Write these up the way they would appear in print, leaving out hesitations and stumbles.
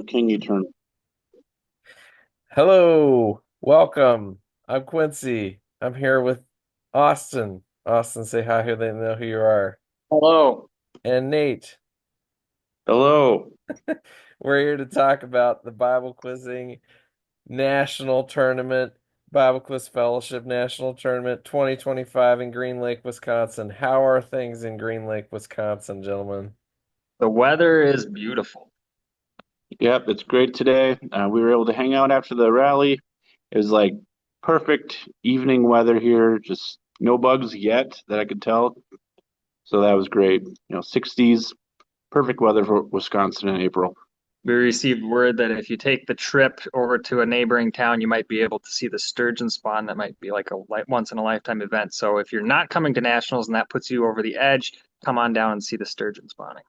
King, you turn. Hello, welcome. I'm Quincy. I'm here with Austin. Austin, say hi here. They know who you are. Hello. And Nate. Hello. We're here to talk about the Bible Quizzing National Tournament, Bible Quiz Fellowship National Tournament 2025 in Green Lake, Wisconsin. How are things in Green Lake, Wisconsin, gentlemen? The weather is beautiful. Yep, it's great today. We were able to hang out after the rally. It was like perfect evening weather here, just no bugs yet that I could tell. So that was great. 60s, perfect weather for Wisconsin in April. We received word that if you take the trip over to a neighboring town, you might be able to see the sturgeon spawn. That might be like a once in a lifetime event. So if you're not coming to nationals and that puts you over the edge, come on down and see the sturgeon spawning.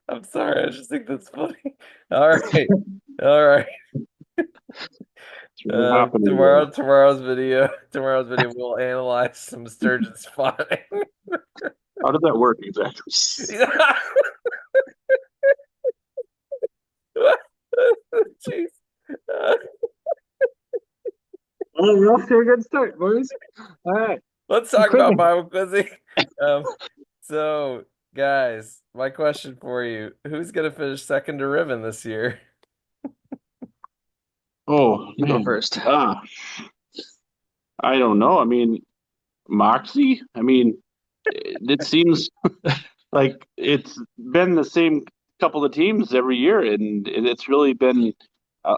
I'm sorry, I just think that's funny. All right. All right. It's really happening there. Tomorrow's video we'll analyze some sturgeon spotting. How did that work exactly? Jeez. Uh, Oh, we're off to a good start, boys. All right. let's talk about Quizzing. Bible quizzing. Um, so, guys, my question for you: Who's gonna finish second to Riven this year? Oh You go man. first. I don't know. I mean, Moxie? I mean, it seems like it's been the same couple of teams every year, and it's really been uh,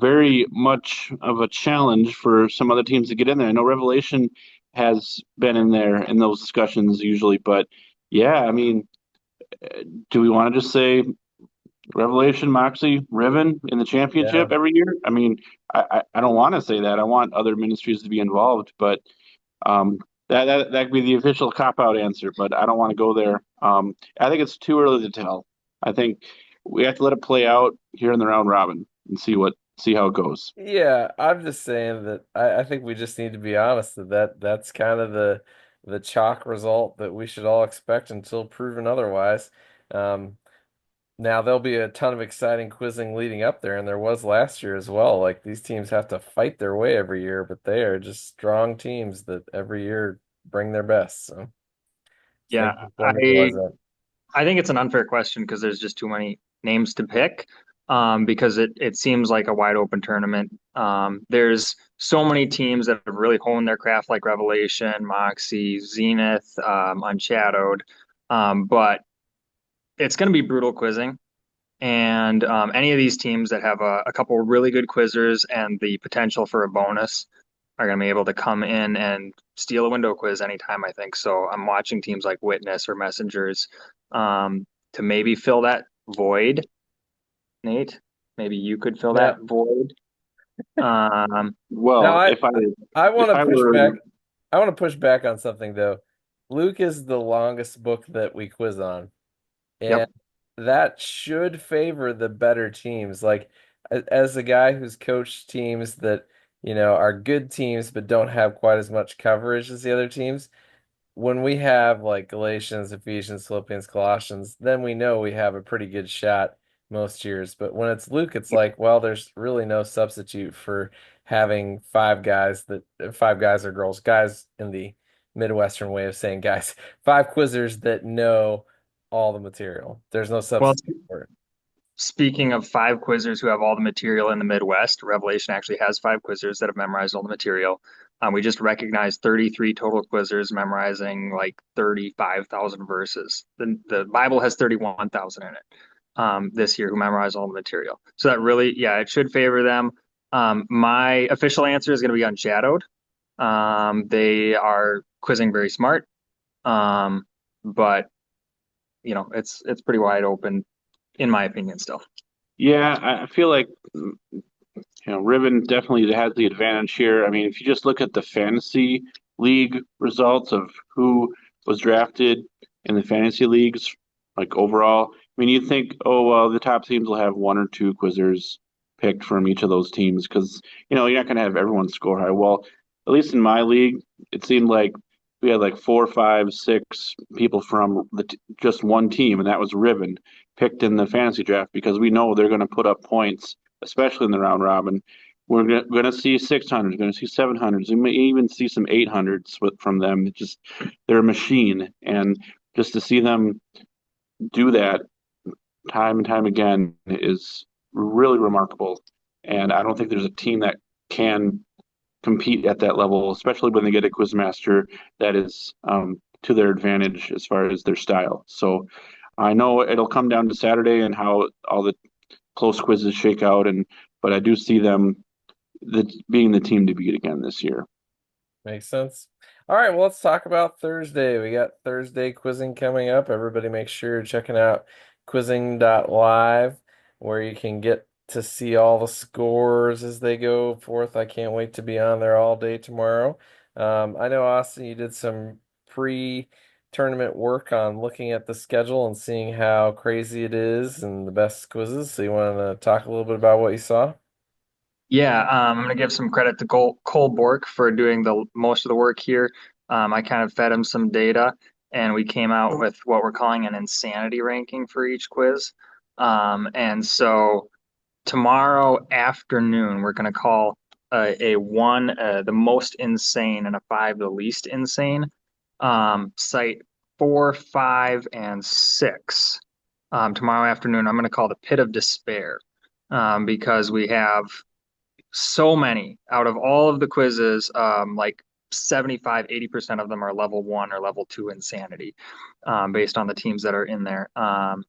very much of a challenge for some other teams to get in there. I know Revelation has been in there in those discussions usually, but yeah, I mean, do we want to just say Revelation, Moxie, Riven in the Yeah. championship every year? I mean, I don't want to say that. I want other ministries to be involved, but um, that could be the official cop out answer, but I don't want to go there. I think it's too early to tell. I think we have to let it play out here in the round robin and see how it goes. Yeah, I'm just saying that I think we just need to be honest that's kind of the chalk result that we should all expect until proven otherwise. Um, Now there'll be a ton of exciting quizzing leading up there, and there was last year as well. Like these teams have to fight their way every year, but they are just strong teams that every year bring their best. So I think Yeah, it's important to realize I that. I think it's an unfair question because there's just too many names to pick. Because it seems like a wide open tournament. There's so many teams that have really honed their craft, like Revelation, Moxie, Zenith, Unshadowed. But it's going to be brutal quizzing. And any of these teams that have a couple really good quizzers and the potential for a bonus are going to be able to come in and steal a window quiz anytime, I think. So I'm watching teams like Witness or Messengers to maybe fill that void. Nate, maybe you could fill Yeah. that void. Um, Now Well, I want if to I push were back. I want to push back on something though. Luke is the longest book that we quiz on. yep. And that should favor the better teams. Like as a guy who's coached teams that, are good teams but don't have quite as much coverage as the other teams, when we have like Galatians, Ephesians, Philippians, Colossians, then we know we have a pretty good shot most years. But when it's Luke, it's like, well, there's really no substitute for having five guys or girls, guys in the Midwestern way of saying guys, five quizzers that know all the material. There's no Well, substitute for it. speaking of five quizzers who have all the material in the Midwest, Revelation actually has five quizzers that have memorized all the material. We just recognized 33 total quizzers memorizing like 35,000 verses. The Bible has 31,000 in it this year who memorized all the material. So that really, yeah, it should favor them. My official answer is going to be unshadowed. They are quizzing very smart, um, but it's pretty wide open in my opinion still. Yeah, I feel like Riven definitely has the advantage here. I mean, if you just look at the fantasy league results of who was drafted in the fantasy leagues, like overall, I mean, you think, oh, well, the top teams will have one or two quizzers picked from each of those teams because, you're not going to have everyone score high. Well, at least in my league, it seemed like we had like four, five, six people from just one team, and that was Ribbon, picked in the fantasy draft because we know they're going to put up points, especially in the round robin. We're going to see 600s, going to see 700s. We may even see some 800s from them. It's just they're a machine, and just to see them do that time and time again is really remarkable. And I don't think there's a team that can compete at that level, especially when they get a quizmaster that is to their advantage as far as their style. So I know it'll come down to Saturday and how all the close quizzes shake out, and but I do see them being the team to beat again this year. Makes sense. All right, well, let's talk about Thursday. We got Thursday quizzing coming up. Everybody make sure you're checking out quizzing.live where you can get to see all the scores as they go forth. I can't wait to be on there all day tomorrow. I know, Austin, you did some pre-tournament work on looking at the schedule and seeing how crazy it is and the best quizzes. So you want to talk a little bit about what you saw? Yeah, I'm going to give some credit to Cole Bork for doing the most of the work here. I kind of fed him some data, and we came out with what we're calling an insanity ranking for each quiz. And so tomorrow afternoon, we're going to call a one the most insane and a five the least insane. Site four, five, and six. Tomorrow afternoon, I'm going to call the pit of despair because we have so many out of all of the quizzes, like 75, 80% of them are level one or level two insanity, based on the teams that are in there.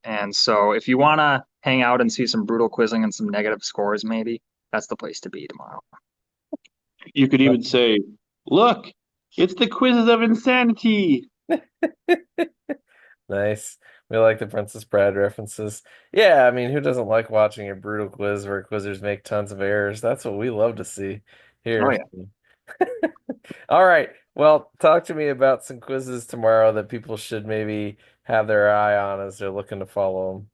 And so if you want to hang out and see some brutal quizzing and some negative scores, maybe that's the place to be tomorrow. You could even say, "Look, it's the quizzes of insanity." Nice. We like the Princess Bride references. Yeah, I mean, who doesn't like watching a brutal quiz where quizzers make tons of errors? That's what we love to see Oh here. yeah. All right. Well, talk to me about some quizzes tomorrow that people should maybe have their eye on as they're looking to follow them.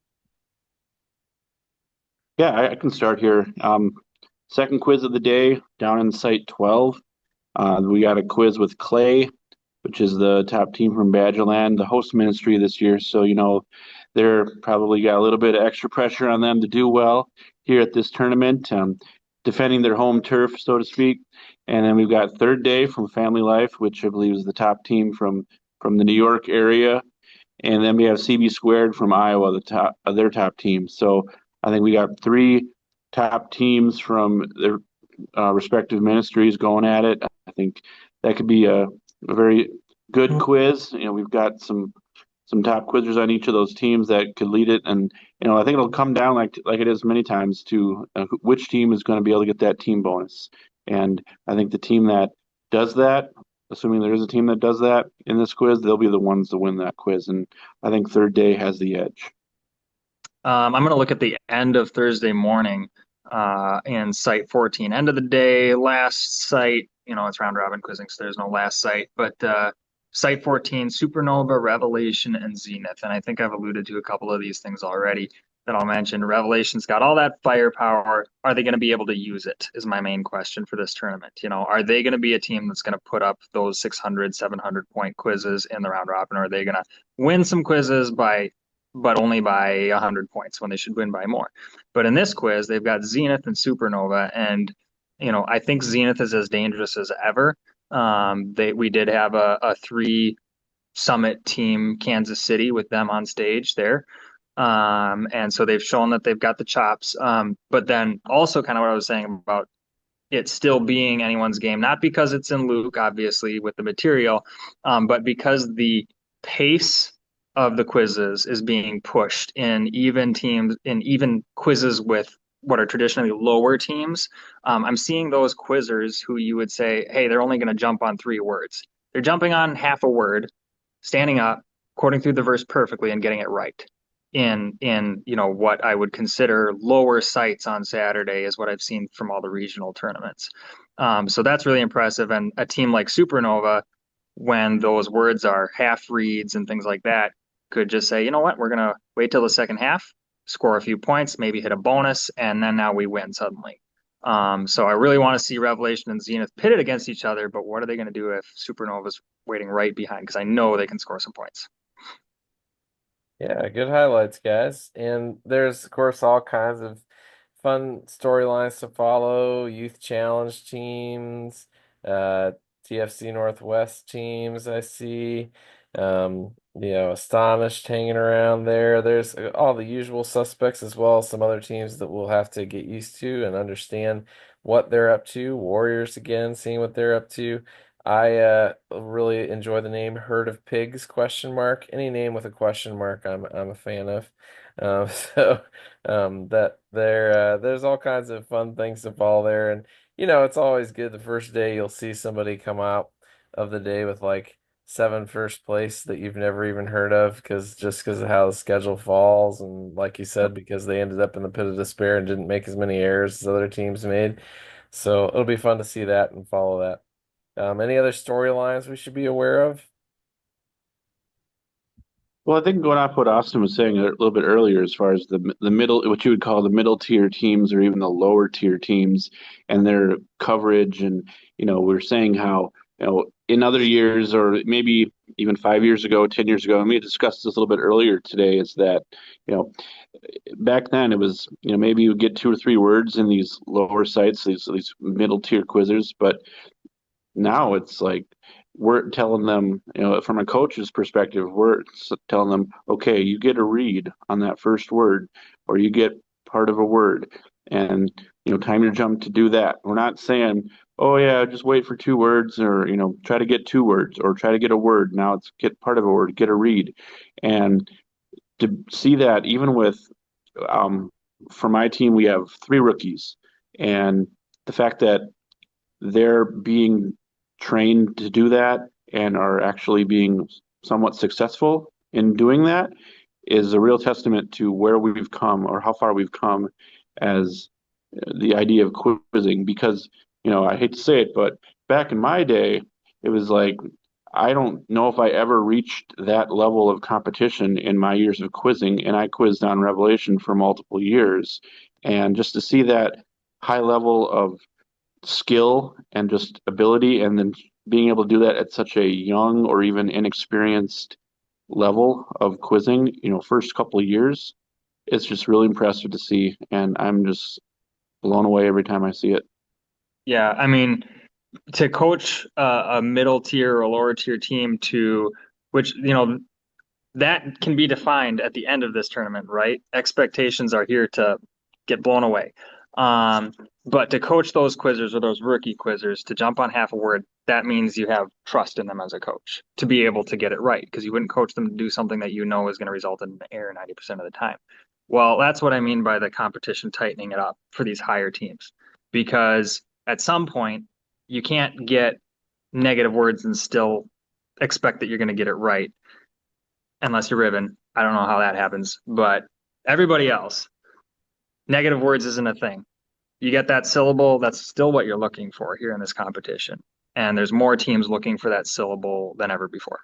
Yeah, I can start here. Second quiz of the day down in site 12. We got a quiz with Clay, which is the top team from Badgerland, the host ministry this year. So, they're probably got a little bit of extra pressure on them to do well here at this tournament, defending their home turf, so to speak. And then we've got Third Day from Family Life, which I believe is the top team from the New York area. And then we have CB Squared from Iowa, the top their top team. So I think we got three top teams from their respective ministries going at it. I think that could be a very good quiz. We've got some top quizzers on each of those teams that could lead it, and I think it'll come down like it is many times to which team is going to be able to get that team bonus. And I think the team that does that, assuming there is a team that does that in this quiz, they'll be the ones to win that quiz. And I think Third Day has the edge. I'm going to look at the end of Thursday morning in site 14. End of the day, last site, it's round robin quizzing, so there's no last site. But site 14, Supernova, Revelation, and Zenith. And I think I've alluded to a couple of these things already that I'll mention. Revelation's got all that firepower. Are they going to be able to use it is my main question for this tournament. Are they going to be a team that's going to put up those 600, 700 point quizzes in the round robin? Or are they going to win some quizzes but only by 100 points when they should win by more? But in this quiz, they've got Zenith and Supernova, and I think Zenith is as dangerous as ever. We did have a three summit team, Kansas City, with them on stage there. And so they've shown that they've got the chops. But then also kind of what I was saying about it still being anyone's game, not because it's in Luke, obviously, with the material, but because the pace of the quizzes is being pushed in even quizzes with what are traditionally lower teams. I'm seeing those quizzers who you would say, hey, they're only going to jump on three words. They're jumping on half a word, standing up, quoting through the verse perfectly, and getting it right. In what I would consider lower sites on Saturday is what I've seen from all the regional tournaments. So that's really impressive. And a team like Supernova, when those words are half reads and things like that, could just say, you know what, we're going to wait till the second half, score a few points, maybe hit a bonus, and then now we win suddenly. So I really want to see Revelation and Zenith pitted against each other, but what are they going to do if Supernova's waiting right behind? Because I know they can score some points. Yeah, good highlights, guys. And there's, of course, all kinds of fun storylines to follow, youth challenge teams, uh, TFC Northwest teams, I see. Astonished hanging around there. There's all the usual suspects as well as some other teams that we'll have to get used to and understand what they're up to. Warriors again, seeing what they're up to. I really enjoy the name Herd of Pigs question mark. Any name with a question mark I'm a fan of. So that there's all kinds of fun things to follow there, and it's always good the first day you'll see somebody come out of the day with like seven first place that you've never even heard of because of how the schedule falls, and like you said, because they ended up in the pit of despair and didn't make as many errors as other teams made. So it'll be fun to see that and follow that. Any other storylines we should be aware of? Well, I think going off what Austin was saying a little bit earlier, as far as the middle, what you would call the middle tier teams, or even the lower tier teams, and their coverage, and we're saying how in other years, or maybe even 5 years ago, 10 years ago, and we discussed this a little bit earlier today, is that you know back then it was maybe you would get two or three words in these lower sites, these middle tier quizzers, but now it's like we're telling them, from a coach's perspective, we're telling them, okay, you get a read on that first word, or you get part of a word, and time to jump to do that. We're not saying, oh yeah, just wait for two words, or try to get two words, or try to get a word. Now it's get part of a word, get a read, and to see that even with, um, for my team, we have three rookies, and the fact that they're being trained to do that and are actually being somewhat successful in doing that is a real testament to where we've come, or how far we've come as the idea of quizzing. Because I hate to say it, but back in my day it was like, I don't know if I ever reached that level of competition in my years of quizzing, and I quizzed on Revelation for multiple years, and just to see that high level of skill and just ability, and then being able to do that at such a young or even inexperienced level of quizzing, first couple of years, it's just really impressive to see, and I'm just blown away every time I see it. Yeah, I mean, to coach a middle tier or a lower tier team to which, that can be defined at the end of this tournament, right? Expectations are here to get blown away. Um, but to coach those quizzers or those rookie quizzers to jump on half a word, that means you have trust in them as a coach to be able to get it right, because you wouldn't coach them to do something that you know is going to result in an error 90% of the time. Well, that's what I mean by the competition tightening it up for these higher teams, because at some point you can't get negative words and still expect that you're going to get it right unless you're Riven. I don't know how that happens, but everybody else, negative words isn't a thing. You get that syllable, that's still what you're looking for here in this competition. And there's more teams looking for that syllable than ever before.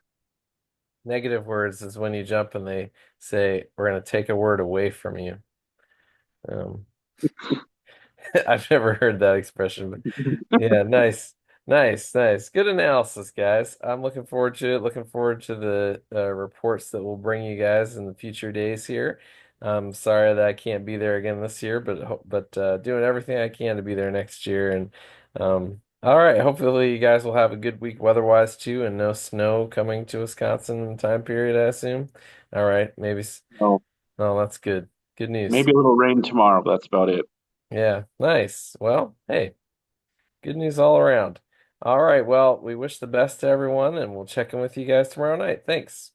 Negative words is when you jump and they say, we're going to take a word away from you. Um, I've never heard that expression, but yeah, nice, nice, nice. Good analysis, guys. I'm looking forward to it. Looking forward to the reports that we'll bring you guys in the future days here. I'm sorry that I can't be there again this year, but doing everything I can to be there next year. And all right, hopefully you guys will have a good week weather-wise too, and no snow coming to Wisconsin in the time period, I assume. All right, maybe. So Oh, that's good. Good news. maybe a little rain tomorrow, but that's about it. Yeah, nice. Well, hey. Good news all around. All right. Well, we wish the best to everyone, and we'll check in with you guys tomorrow night. Thanks.